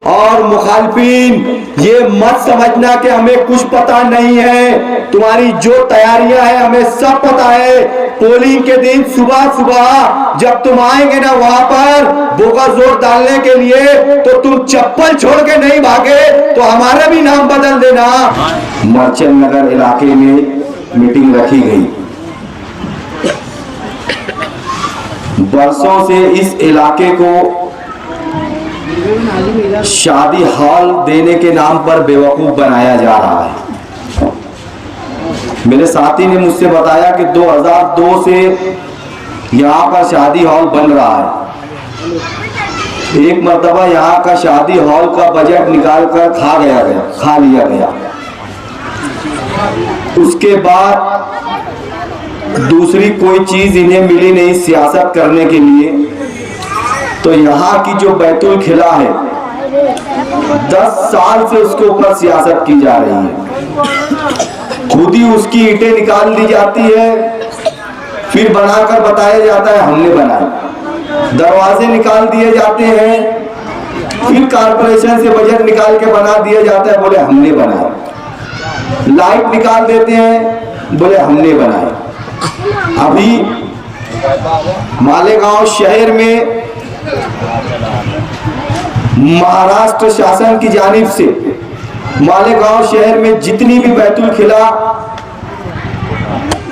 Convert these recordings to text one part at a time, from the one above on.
और मुखालफिन ये मत समझना कि हमें कुछ पता नहीं है। तुम्हारी जो तैयारियां हैं हमें सब पता है। पोलिंग के दिन सुबह सुबह जब तुम आएंगे ना वहां पर बोका जोर डालने के लिए, तो तुम चप्पल छोड़ के नहीं भागे तो हमारा भी नाम बदल देना। मर्चेंट नगर इलाके में मीटिंग रखी गई। बरसों से इस इलाके को शादी हॉल देने के नाम पर बेवकूफ बनाया जा रहा है। मेरे साथी ने मुझसे बताया कि 2002 से यहाँ पर शादी हॉल बन रहा है। एक मर्तबा यहाँ का शादी हॉल का बजट निकाल कर खा लिया गया। उसके बाद दूसरी कोई चीज इन्हें मिली नहीं सियासत करने के लिए। तो यहाँ की जो बैतुल खिला है 10 साल से उसके ऊपर सियासत की जा रही है। खुद ही उसकी ईंटें निकाल दी जाती है, फिर बनाकर बताया जाता है हमने बनाया। दरवाजे निकाल दिए जाते हैं, फिर कारपोरेशन से बजट निकाल के बना दिया जाता है, बोले हमने बनाया। लाइट निकाल देते हैं, बोले हमने बनाया। अभी मालेगांव शहर में महाराष्ट्र शासन की जानिब से मालेगांव शहर में जितनी भी बैतुल खिला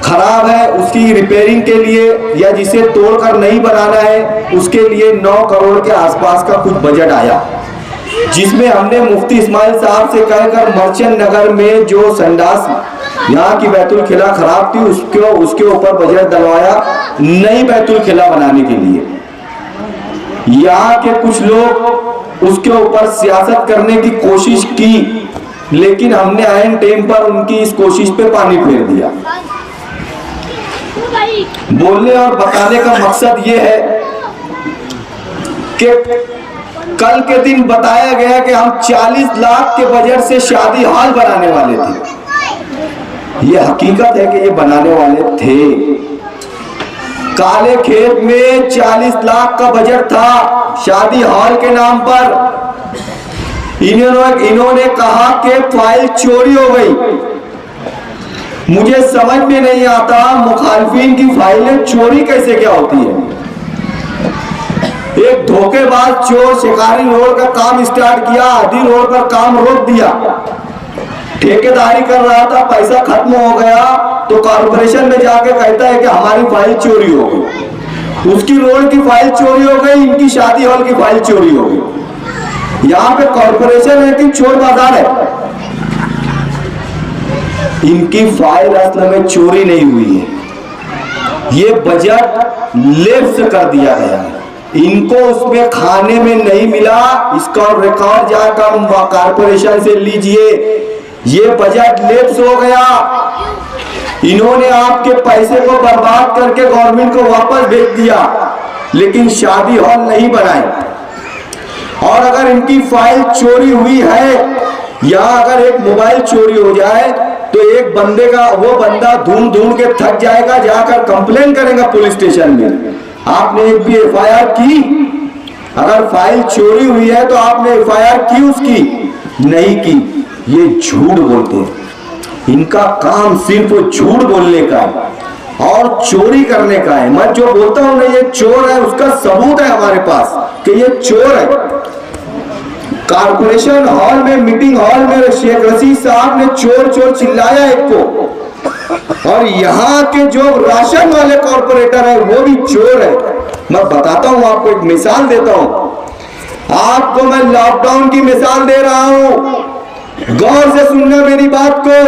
खराब है उसकी रिपेयरिंग के लिए या जिसे तोड़कर नहीं बनाना है उसके लिए 9 करोड़ के आसपास का कुछ बजट आया, जिसमें हमने मुफ्ती इस्माइल साहब से कहकर मर्चेंट नगर में जो संडास यहाँ की बैतुल खिला खराब थी उसके ऊपर बजट डलवाया नई बैतुल खिला बनाने के लिए। यहाँ के कुछ लोग उसके ऊपर सियासत करने की कोशिश की, लेकिन हमने ऐन टाइम पर उनकी इस कोशिश पे पानी फेर दिया। बोलने और बताने का मकसद ये है कि कल के दिन बताया गया कि हम 40 लाख के बजट से शादी हॉल बनाने वाले थे। ये हकीकत है कि ये बनाने वाले थे। काले खेत में 40 लाख का बजट था शादी हॉल के नाम पर। इन्होंने कहा कि फाइल चोरी हो गई। मुझे समझ में नहीं आता मुखालफिन की फाइलें चोरी कैसे क्या होती है। एक धोखेबाज चोर शिकारी रोड का काम स्टार्ट किया, आधी रोड पर काम रोक दिया, ठेकेदारी कर रहा था, पैसा खत्म हो गया तो कॉर्पोरेशन में जाके कहता है कि हमारी फाइल चोरी हो गई। उसकी रोड की फाइल चोरी हो गई, इनकी शादी हॉल की फाइल चोरी हो गई। यहाँ पे कॉर्पोरेशन है कि चोर बाजार है। इनकी फाइल असल में चोरी नहीं हुई है, ये बजट लेफ्ट कर दिया गया है। इनको उसमें खाने में नहीं मिला, इसका रिकॉर्ड जाकर कॉर्पोरेशन से लीजिए। ये बजट लेप्स हो गया। इन्होंने आपके पैसे को बर्बाद करके गवर्नमेंट को वापस भेज दिया, लेकिन शादी हॉल नहीं बनाए। और अगर इनकी फाइल चोरी हुई है या अगर एक मोबाइल चोरी हो जाए तो एक बंदे का वो बंदा ढूंढ के थक जाएगा, जाकर कंप्लेन करेगा पुलिस स्टेशन में। आपने एक भी एफआईआर की? अगर फाइल चोरी हुई है तो आपने एफआईआर की उसकी? नहीं की। ये झूठ बोलते हैं, इनका काम सिर्फ झूठ बोलने का है और चोरी करने का है। मैं जो बोलता हूं ना ये चोर है, उसका सबूत है हमारे पास कि ये चोर है। कॉर्पोरेशन हॉल में, मीटिंग हॉल में शेख रशीद साहब ने चोर चोर चिल्लाया एक को, और यहाँ के जो राशन वाले कॉर्पोरेटर है वो भी चोर है। मैं बताता हूं आपको, एक मिसाल देता हूं आपको। मैं लॉकडाउन की मिसाल दे रहा हूं, गौर से सुनना मेरी बात को।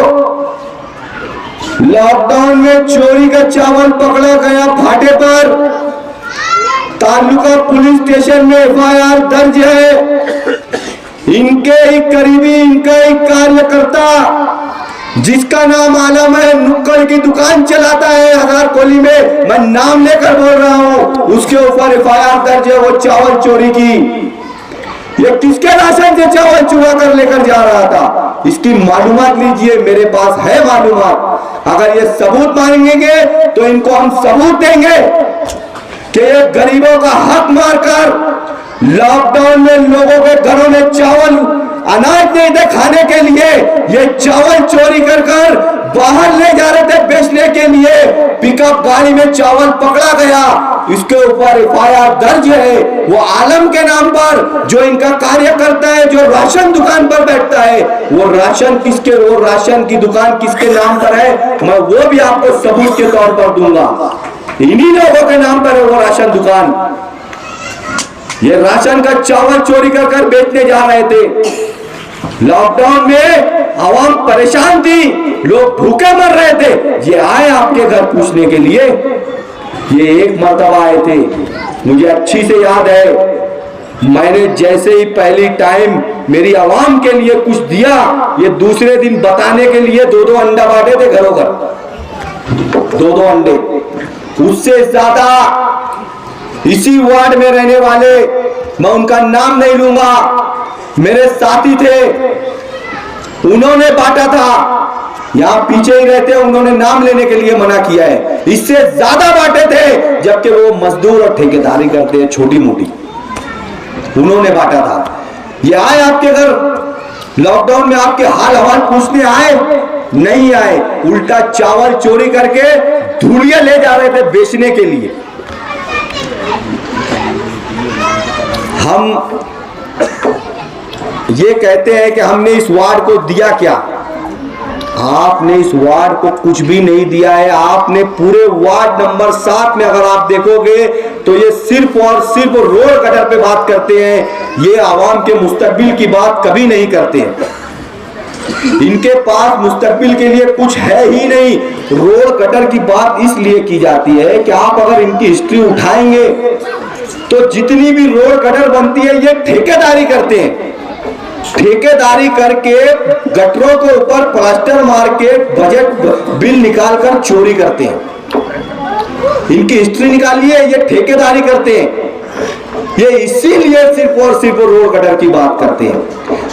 लॉकडाउन में चोरी का चावल पकड़ा गया भाटे पर, तालुका पुलिस स्टेशन में एफआईआर दर्ज है। इनके ही करीबी, इनका ही कार्यकर्ता जिसका नाम आलम है, नुक्कड़ की दुकान चलाता है हजार कोली में, मैं नाम लेकर बोल रहा हूं, उसके ऊपर एफआईआर दर्ज है वो चावल चोरी की। ये किसके राशन से चावल चुरा कर लेकर जा रहा था, इसकी मालूमात लीजिए, मेरे पास है मालूमात। अगर ये सबूत मांगेंगे तो इनको हम सबूत देंगे कि ये गरीबों का हक मारकर लॉकडाउन में लोगों के घरों में चावल अनाज नहीं थे खाने के लिए, ये चावल चोरी कर कर बाहर ले जा रहे थे बेचने के लिए। पिकअप गाड़ी में चावल पकड़ा गया, इसके ऊपर एफआईआर दर्ज है। वो आलम के नाम पर जो इनका कार्य करता है, जो राशन दुकान पर बैठता है, वो राशन की दुकान किसके नाम पर है, मैं वो भी आपको सबूत के तौर पर दूंगा। इन्हीं लोगों के नाम पर है वो राशन दुकान। ये राशन का चावल चोरी कर कर बेचने जा रहे थे। लॉकडाउन में आवाम परेशान थी, लोग भूखे मर रहे थे, ये आए आपके घर पूछने के लिए। ये एक मर्तबा आए थे, मुझे अच्छी से याद है। मैंने जैसे ही पहली टाइम मेरी आवाम के लिए कुछ दिया, ये दूसरे दिन बताने के लिए 2-2 अंडा बांटे थे घरों घर, 2-2 अंडे। उससे ज्यादा इसी वार्ड में रहने वाले, मैं उनका नाम नहीं लूंगा, मेरे साथी थे, उन्होंने बांटा था। यहां पीछे ही रहते, उन्होंने नाम लेने के लिए मना किया है। इससे ज्यादा बांटे थे, जबकि वो मजदूर और ठेकेदारी करते हैं छोटी मोटी, उन्होंने बांटा था। ये आए आपके घर लॉकडाउन में, आपके हाल हवाल पूछने आए? नहीं आए, उल्टा चावल चोरी करके धूलिया ले जा रहे थे बेचने के लिए। हम ये कहते हैं कि हमने इस वार्ड को दिया क्या? आपने इस वार्ड को कुछ भी नहीं दिया है। आपने पूरे वार्ड नंबर 7 में अगर आप देखोगे तो ये सिर्फ और सिर्फ रोड कटर पे बात करते हैं। ये आवाम के मुस्तकबिल की बात कभी नहीं करते हैं। इनके पास मुस्तकबिल के लिए कुछ है ही नहीं। रोड कटर की बात इसलिए की जाती है कि आप अगर इनकी हिस्ट्री उठाएंगे तो जितनी भी रोड कटर बनती है, ये ठेकेदारी करते हैं। ठेकेदारी करके गटरों के ऊपर प्लास्टर मार के बजट बिल निकालकर चोरी करते हैं। इनकी हिस्ट्री निकालिए, ये ठेकेदारी करते हैं। ये इसीलिए सिर्फ और सिर्फ रोड कटर की बात करते हैं।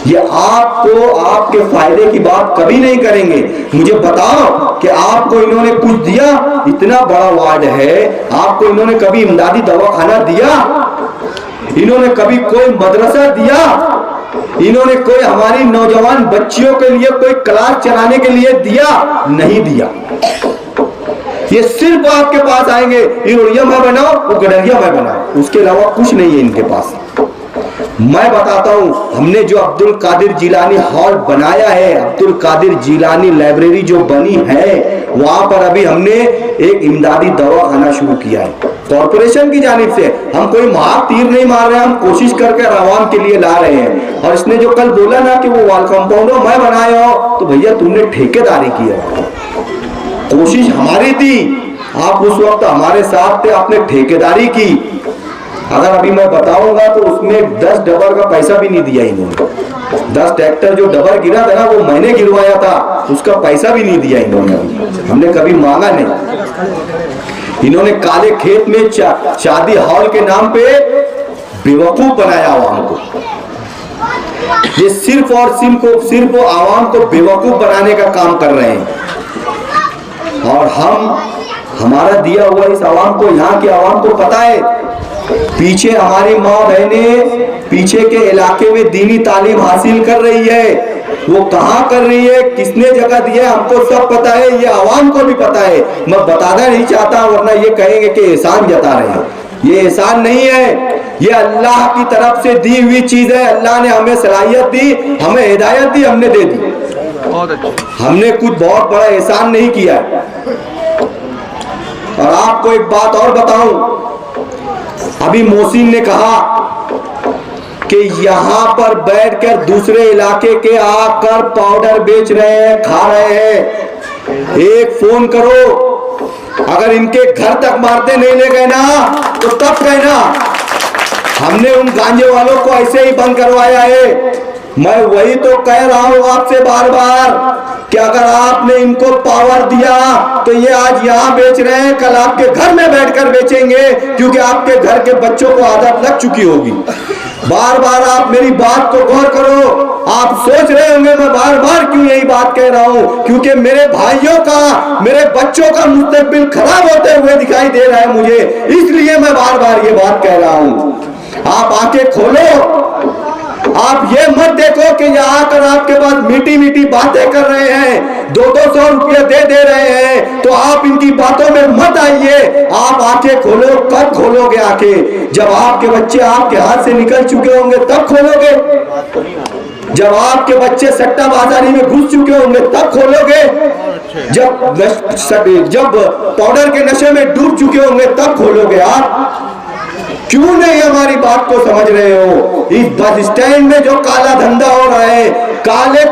ये आपको आपके फायदे की बात कभी नहीं करेंगे। मुझे बताओ कि आपको इन्होंने कुछ दिया? इतना बड़ा वार्ड है, आपको इन्होंने कभी इमदादी दवाखाना दिया? इन्होंने कभी कोई मदरसा दिया? इन्होंने कोई हमारी नौजवान बच्चियों के लिए कोई क्लास चलाने के लिए दिया? नहीं दिया। ये सिर्फ आपके पास आएंगे, ये रोड़िया मैं बनाओ, वो गडरिया मैं बनाओ, उसके अलावा कुछ नहीं है इनके पास। मैं बताता हूं, हमने जो अब्दुल कादिर जिलानी हॉल बनाया है, अब्दुल कादिर जिलानी लाइब्रेरी जो बनी है, वहां पर अभी हमने एक इमदादी दवाखाना शुरू किया है कॉर्पोरेशन की जानिब से। हम कोई महातीर नहीं मार रहे हैं, हम कोशिश करके आवाम के लिए ला रहे हैं। और इसने जो कल बोला ना कि वो वॉल कंपाउंडर मैं बनाया हो, तो भैया तुमने ठेकेदारी की है, कोशिश हमारी थी, आप उस वक्त हमारे साथ थे, आपने ठेकेदारी की। अगर अभी मैं बताऊंगा तो उसमें 10 डबर का पैसा भी नहीं दिया इन्होंने। 10 ट्रैक्टर जो डबर गिरा था ना, वो मैंने गिरवाया था, उसका पैसा भी नहीं दिया इन्होंने। हमने कभी मांगा नहीं। इन्होंने काले खेत में शादी हॉल के नाम पे बेवकूफ बनाया आवाम को। ये सिर्फ और सिर्फ आवाम को बेवकूफ बनाने का काम कर रहे हैं। और हमारा दिया हुआ इस आवाम को, यहाँ के आवाम को पता है, पीछे हमारी माँ बहनें पीछे के इलाके में दीनी तालीम हासिल कर रही है। वो कहाँ कर रही है, किसने जगह दिया, हमको सब पता है, ये आवाम को भी पता है। मैं बताना नहीं चाहता, वरना ये कहेंगे कि एहसान जता रहे हैं। ये एहसान नहीं है, ये अल्लाह की तरफ से दी हुई चीज है। अल्लाह ने हमें सलाहियत दी, हमें हिदायत दी, हमने दे दी। हमने कुछ बहुत बड़ा एहसान नहीं किया। और आपको एक बात और बताऊं, अभी मोहसिन ने कहा कि यहां पर बैठकर दूसरे इलाके के आकर पाउडर बेच रहे हैं, खा रहे हैं। एक फोन करो, अगर इनके घर तक मारते नहीं ले गए ना तो तब कहना। हमने उन गांजे वालों को ऐसे ही बंद करवाया है। मैं वही तो कह रहा हूं आपसे बार बार कि अगर आपने इनको पावर दिया तो ये आज यहाँ बेच रहे हैं, कल आपके घर में बैठकर बेचेंगे, क्योंकि आपके घर के बच्चों को आदत लग चुकी होगी। बार बार आप मेरी बात को गौर करो। आप सोच रहे होंगे मैं बार बार क्यों यही बात कह रहा हूं, क्योंकि मेरे भाइयों का, मेरे बच्चों का मुस्तकबिल खराब होते हुए दिखाई दे रहा है मुझे, इसलिए मैं बार बार ये बात कह रहा हूं। आप आंखें खोलो, आप ये मत देखो कि यहाँ आकर आपके पास मीठी मीठी बातें कर रहे हैं, 200-200 रुपये दे रहे हैं, तो आप इनकी बातों में मत आइए। आप आंखें खोलो। कब खोलोगे आंखें? जब आपके बच्चे आपके हाथ से निकल चुके होंगे तब खोलोगे। जब आपके बच्चे सट्टा बाजारी में घुस चुके होंगे तब खोलोगे। जब पाउडर के नशे में डूब चुके होंगे तब खोलोगे। आप क्यों नहीं हमारी बात को समझ रहे हो? इस बस स्टैंड में जो काला धंधा हो रहा है, काले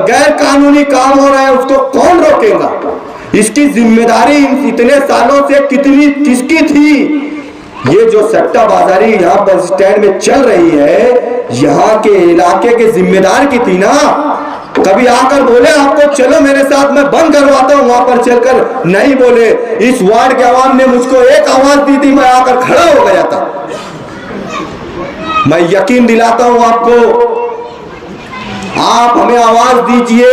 गैर कानूनी काम हो रहा है, उसको कौन रोकेगा? इसकी जिम्मेदारी इतने सालों से किसकी थी? ये जो सट्टा बाजारी यहाँ बस स्टैंड में चल रही है, यहाँ के इलाके के जिम्मेदार की थी ना। कभी आकर बोले आपको चलो मेरे साथ मैं बंद करवाता हूं, वहां पर चलकर नहीं बोले। इस वार्ड के आवाम ने मुझको एक आवाज दी थी, मैं आकर खड़ा हो गया था। मैं यकीन दिलाता हूं आपको, आप हमें आवाज दीजिए,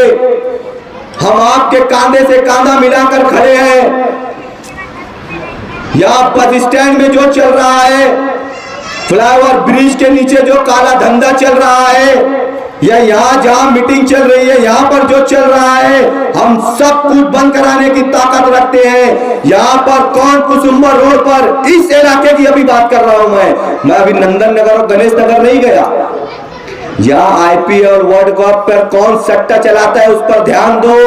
हम आपके कांधे से कांधा मिलाकर खड़े हैं। यहाँ बस स्टैंड में जो चल रहा है, फ्लाईओवर ब्रिज के नीचे जो काला धंधा चल रहा है, या यहाँ जहां मीटिंग चल रही है यहाँ पर जो चल रहा है, हम सब कुछ बंद कराने की ताकत रखते हैं। यहाँ पर कौन कुसुम्बर रोड पर, इस इलाके की अभी बात कर रहा हूं मैं अभी नंदन नगर और गणेश नगर नहीं गया। यहाँ आईपीएल और वर्ल्ड कप पर कौन सट्टा चलाता है उस पर ध्यान दो।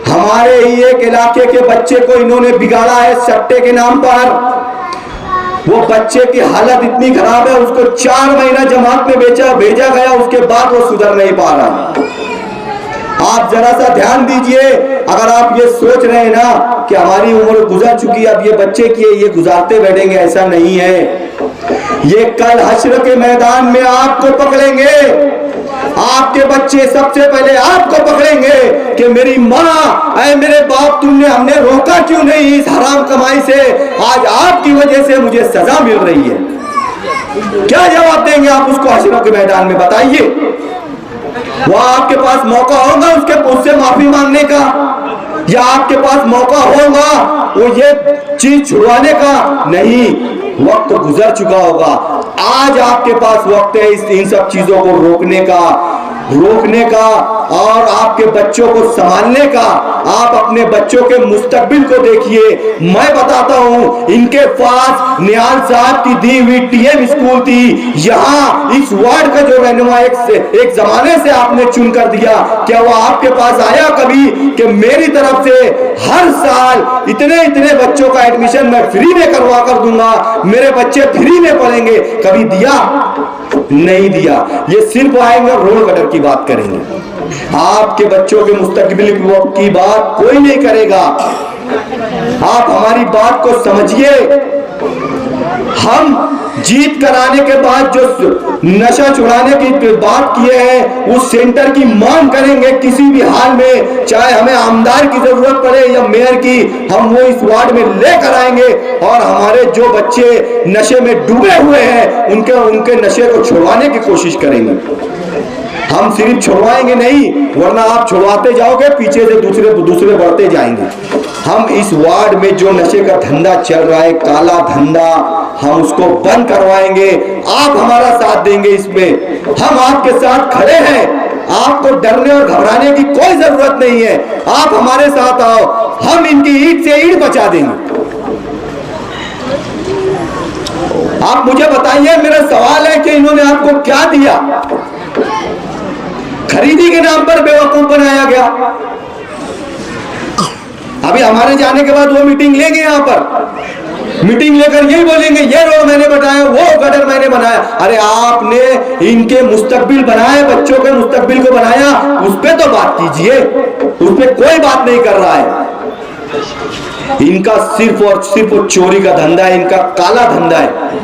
हमारे ही एक इलाके के बच्चे को इन्होंने बिगाड़ा है सट्टे के नाम पर। वो बच्चे की हालत इतनी खराब है, उसको 4 महीना जमात में भेजा गया, उसके बाद वो सुधर नहीं पा रहा। आप जरा सा ध्यान दीजिए। अगर आप ये सोच रहे हैं ना कि हमारी उम्र गुजर चुकी है, अब ये बच्चे की ये गुजारते बैठेंगे, ऐसा नहीं है। ये कल हश्र के मैदान में आपको पकड़ेंगे। आपके बच्चे सबसे पहले आपको पकड़ेंगे कि मेरी माँ, ऐ मेरे बाप, हमने रोका क्यों नहीं इस हराम कमाई से? आज आपकी वजह से मुझे सजा मिल रही है। क्या जवाब देंगे आप उसको हश्र के मैदान में? बताइए। वह आपके पास मौका होगा उससे माफी मांगने का, या आपके पास मौका होगा वो ये चीज छुड़वाने का? नहीं, वक्त गुजर चुका होगा। आज आपके पास वक्त है इन सब चीजों को रोकने का और आपके बच्चों को संभालने का। आप अपने बच्चों के मुस्तकबिल को देखिए। मैं बताता हूं, इनके पास निहाल साहब की दी हुई टीएम स्कूल थी। यहाँ इस वार्ड का जो रहनुमा एक जमाने से आपने चुन कर दिया, क्या वो आपके पास आया कभी कि मेरी तरफ से हर साल इतने बच्चों का एडमिशन मैं फ्री में करवा कर दूंगा, मेरे बच्चे फ्री में पढ़ेंगे? कभी दिया? नहीं दिया। ये सिर्फ आएंगे रोड कटर की बात करेंगे, आपके बच्चों के मुस्तकबिल की बात कोई नहीं करेगा। आप हमारी बात को समझिए। हम जीत कराने के बाद जो नशा छुड़ाने की बात किए हैं, उस सेंटर की मांग करेंगे किसी भी हाल में, चाहे हमें आमदार की जरूरत पड़े या मेयर की, हम वो इस वार्ड में लेकर आएंगे। और हमारे जो बच्चे नशे में डूबे हुए हैं उनके नशे को छुड़वाने की कोशिश करेंगे। हम सिर्फ छुड़वाएंगे नहीं, वरना आप छुड़वाते जाओगे, पीछे से दूसरे बढ़ते जाएंगे। हम इस वार्ड में जो नशे का धंधा चल रहा है, काला धंधा, हम उसको बंद करवाएंगे। आप हमारा साथ देंगे इसमें, हम आपके साथ खड़े हैं। आपको डरने और घबराने की कोई जरूरत नहीं है। आप हमारे साथ आओ, हम इनकी ईंट से ईंट बचा देंगे। आप मुझे बताइए, मेरा सवाल है कि इन्होंने आपको क्या दिया? खरीदी के नाम पर बेवकूफ बनाया गया। अभी हमारे जाने के बाद वो मीटिंग लेंगे, यहाँ पर मीटिंग लेकर यही बोलेंगे ये रोड मैंने बनाया, वो गटर मैंने बनाया। अरे आपने इनके मुस्तकबिल बनाए, बच्चों के मुस्तकबिल को बनाया, उस पर तो बात कीजिए। उस पर कोई बात नहीं कर रहा है। इनका सिर्फ और सिर्फ चोरी का धंधा है, इनका काला धंधा है,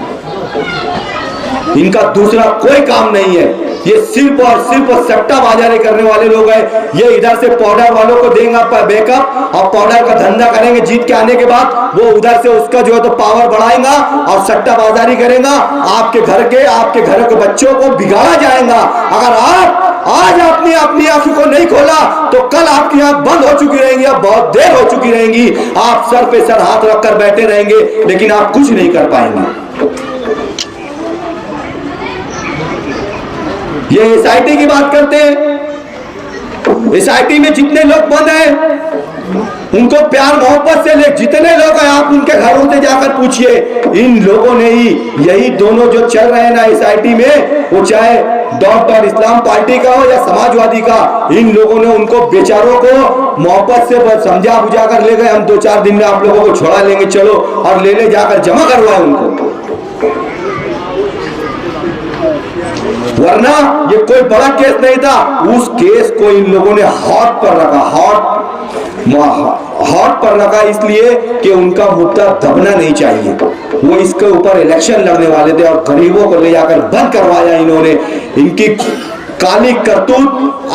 इनका दूसरा कोई काम नहीं है। ये सिर्फ और सिर्फ सट्टा बाजारी करने वाले लोग हैं। ये इधर से पाउडर वालों को देंगे बैकअप और पाउडर का धंधा करेंगे। जीत के आने के बाद वो उधर से उसका जो है तो पावर बढ़ाएगा और सट्टा बाजारी करेगा। आपके घर के बच्चों को बिगाड़ा जाएगा। अगर आप आज अपनी आंखों को नहीं खोला तो कल आपकी आंख बंद हो चुकी रहेंगी, अब बहुत देर हो चुकी रहेंगी। आप सर पे सर हाथ रखकर बैठे रहेंगे, लेकिन आप कुछ नहीं कर पाएंगे। ये एसआईटी की बात करते हैं। एसआईटी में जितने लोग बंद हैं उनको प्यार मोहब्बत से ले, जितने लोग हैं आप उनके घरों से जाकर पूछिए, इन लोगों ने ही यही दोनों जो चल रहे हैं ना एसआईटी में, वो चाहे डॉक्टर इस्लाम पार्टी का हो या समाजवादी का, इन लोगों ने उनको बेचारों को मोहब्बत से समझा बुझा कर ले गए, हम 2-4 दिन में आप लोगों को छोड़ा लेंगे, चलो, और ले जाकर जमा करवाए उनको। वरना ये कोई बड़ा केस नहीं था, उस केस को इन लोगों ने हॉट पर रखा, हॉट पर रखा इसलिए कि उनका मुद्दा दबना नहीं चाहिए। वो इसके ऊपर इलेक्शन लड़ने वाले थे और गरीबों को ले जाकर बंद करवाया इन्होंने। इनकी काली करतूत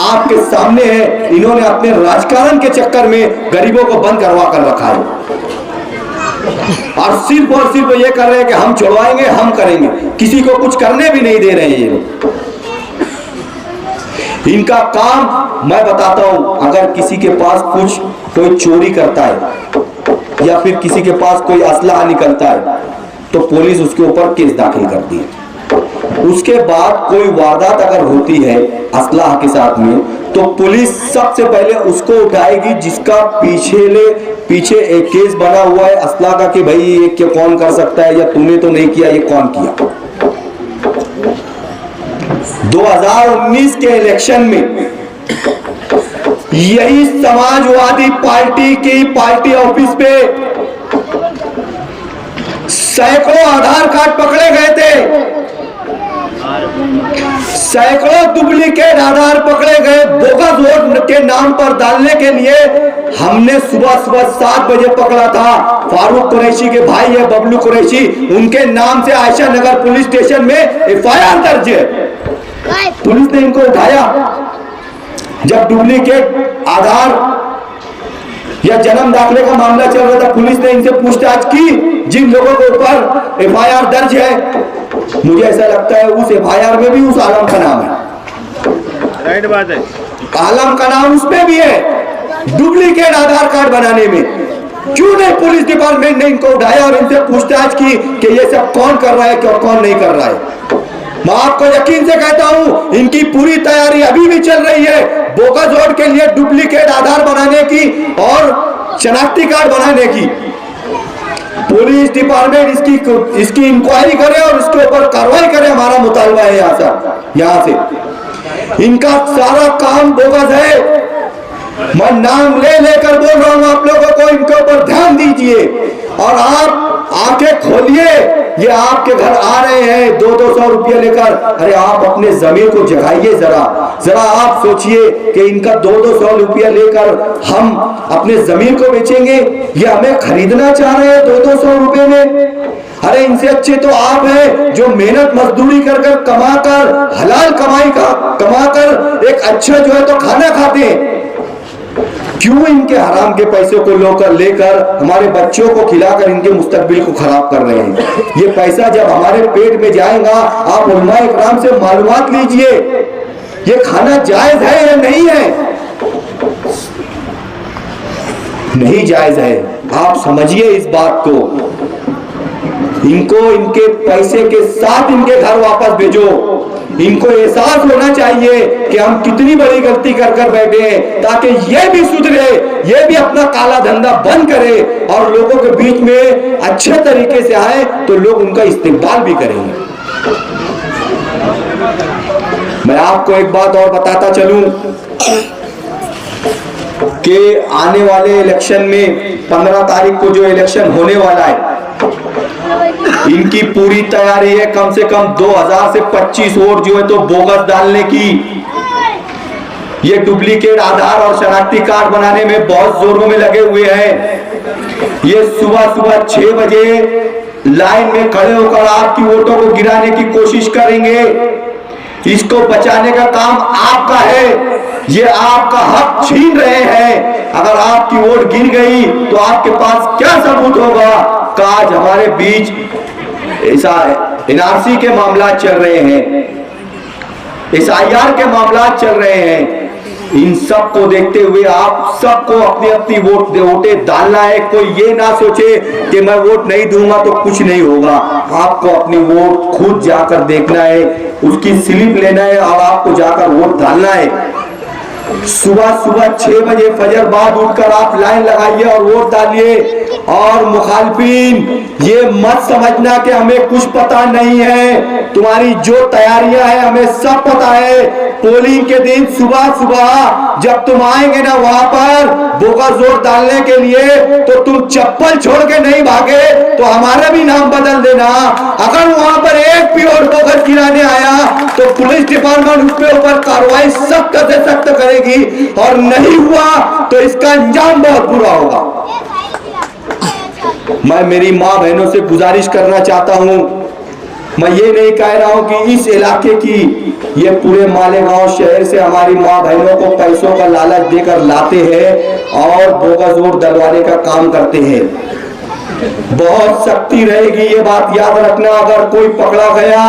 आपके सामने है। इन्होंने अपने राजकारण के चक्कर में गरीबों को बंद करवा कर रखा है और सिर्फ ये कर रहे हैं कि हम छुड़वाएंगे, हम करेंगे, किसी को कुछ करने भी नहीं दे रहे हैं ये लोग। इनका काम मैं बताता हूं, अगर किसी के पास कोई चोरी करता है या फिर किसी के पास कोई असलाह निकलता है तो पुलिस उसके ऊपर केस दाखिल करती है। उसके बाद कोई वारदात अगर होती है असलाह के साथ में तो पुलिस सबसे पहले उसको उठाएगी जिसका पीछे एक केस बना हुआ है असलाह का कि भाई ये क्या कौन कर सकता है, या तूने तो नहीं किया, ये कौन किया। 2019 के इलेक्शन में यही समाजवादी पार्टी की पार्टी ऑफिस पे सैकड़ों आधार कार्ड पकड़े गए थे, सैकड़ों डुप्लीकेट आधार पकड़े गए। बोगस वोट के नाम पर डालने के लिए हमने सुबह 7 बजे पकड़ा था। फारूक कुरैशी के भाई है बबलू कुरैशी, उनके नाम से आयशा नगर पुलिस स्टेशन में एफआईआर दर्ज है। पुलिस ने इनको उठाया। जब डुप्लीकेट आधार या जन्म दाखिले का मामला चल रहा था, पुलिस ने इनसे पूछताछ की। जिन लोगों के ऊपर एफआईआर दर्ज है, मुझे ऐसा लगता है उस एफआईआर में भी उस आलम का नाम है। राइट बात है, आलम का नाम उसमें भी है डुप्लीकेट आधार कार्ड बनाने में। क्यों नहीं पुलिस डिपार्टमेंट ने इनको उठाया और इनसे पूछताछ की कि ये सब कौन कर रहा है, क्या कौन नहीं कर रहा है। मैं आपको यकीन से कहता हूं इनकी पूरी तैयारी अभी भी चल रही है बोगस वोट के लिए, डुप्लीकेट आधार बनाने की और शनाख्ती कार्ड बनाने की। पुलिस डिपार्टमेंट इसकी इंक्वायरी करे और इसके ऊपर कार्रवाई करे, हमारा मुतालबा है यहाँ से। इनका सारा काम बोगस है। मैं नाम लेकर बोल रहा हूं आप लोगों को, इनके ऊपर ध्यान दीजिए और आप आंखें खोलिए। ये आपके घर आ रहे हैं 200 रुपये लेकर, अरे आप अपने जमीन को जगाइए, जरा आप सोचिए कि इनका 200 रुपया लेकर हम अपने जमीन को बेचेंगे, ये हमें खरीदना चाह रहे हैं 200 रुपये में। अरे इनसे अच्छे तो आप हैं जो मेहनत मजदूरी कर कमाकर, हलाल कमाकर एक अच्छा जो है तो खाना खाते हैं। क्यों इनके हराम के पैसे को लेकर हमारे बच्चों को खिलाकर इनके मुस्तकबिल को खराब कर रहे हैं। ये पैसा जब हमारे पेट में जाएगा, आप उलमा इकराम से मालूमात लीजिए ये खाना जायज है या नहीं है। नहीं जायज है, आप समझिए इस बात को। इनको इनके पैसे के साथ इनके घर वापस भेजो। इनको एहसास होना चाहिए कि हम कितनी बड़ी गलती कर बैठे हैं, ताकि ये भी सुधरे, ये भी अपना काला धंधा बंद करे और लोगों के बीच में अच्छे तरीके से आए तो लोग उनका इस्तेमाल भी करेंगे। मैं आपको एक बात और बताता चलूं कि आने वाले इलेक्शन में 15 तारीख को जो इलेक्शन होने वाला है, इनकी पूरी तैयारी है कम से कम 2000 से 25 वोट जो है तो बोगस डालने की। ये डुप्लीकेट आधार और शनाख्ती कार्ड बनाने में बहुत जोरों में लगे हुए हैं। ये सुबह 6 बजे लाइन में खड़े होकर आपकी वोटों को गिराने की कोशिश करेंगे। इसको बचाने का काम आपका है, ये आपका हक छीन रहे हैं। अगर आपकी वोट गिर गई तो आपके पास क्या सबूत होगा? आज हमारे बीच ऐसा एनआरसी के मामला चल रहे हैं, SIR के मामला चल रहे हैं। इन सब को देखते हुए आप सबको अपनी अपनी वोटें डालना है। कोई ये ना सोचे कि मैं वोट नहीं दूंगा तो कुछ नहीं होगा। आपको अपनी वोट खुद जाकर देखना है, उसकी स्लिप लेना है और आपको जाकर वोट डालना है। सुबह सुबह 6 बजे फजर बाद उठकर आप लाइन लगाइए और वोट डालिए। और मुखालिफिन ये मत समझना कि हमें कुछ पता नहीं है, तुम्हारी जो तैयारियां हैं हमें सब पता है। पोलिंग के दिन सुबह सुबह जब तुम आएंगे ना वहां पर बोगस वोट डालने के लिए, तो तुम चप्पल छोड़ के नहीं भागे तो हमारा भी नाम बदल देना। अगर वहां पर एक भी वोट बोगस गिराने आया तो पुलिस डिपार्टमेंट उस पर ऊपर कार्रवाई सख्त से सख्त करेगी, और नहीं हुआ तो इसका अंजाम बहुत बुरा होगा। मैं मेरी माँ बहनों से गुजारिश करना चाहता हूं, मैं ये नहीं कह रहा हूं कि इस इलाके की, ये पूरे मालेगांव शहर से हमारी माँ बहनों को पैसों का लालच देकर लाते हैं और बोगस वोट डलवाने का काम करते हैं। बहुत सख्ती रहेगी, ये बात याद रखना। अगर कोई पकड़ा गया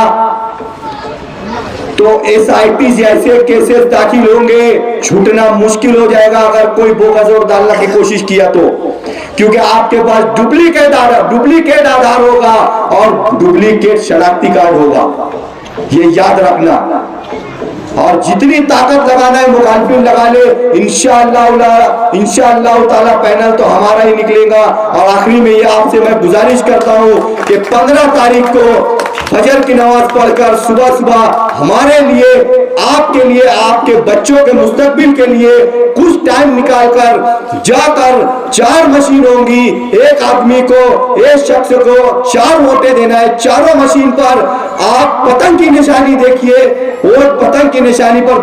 तो SIT जैसे केसेस दाखिल होंगे, छूटना मुश्किल हो जाएगा अगर कोई बोगस वोट डालने की कोशिश किया तो, क्योंकि आपके पास डुप्लीकेट आधार होगा और डुप्लीकेट शनाख्ती कार्ड होगा, ये याद रखना। और जितनी ताकत लगाना है मुखालिफिन लगा ले, इंशाअल्लाह ताला पैनल तो हमारा ही निकलेगा। और आखिरी में ये आपसे मैं गुजारिश करता हूँ कि 15 तारीख को फजर की नमाज पढ़कर सुबह सुबह हमारे लिए, आपके लिए, आपके बच्चों के मुस्तकबिल के लिए कुछ टाइम निकालकर जाकर 4 मशीन होंगी, एक आदमी को, एक शख्स को 4 वोटें देना है। चारों मशीन पर आप पतंग की निशानी देखिए, वोट पतंग की निशानी पर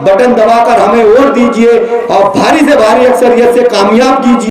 बटन दबाकर हमें वोट दीजिए और भारी से भारी अक्सरियत से कामयाब कीजिए।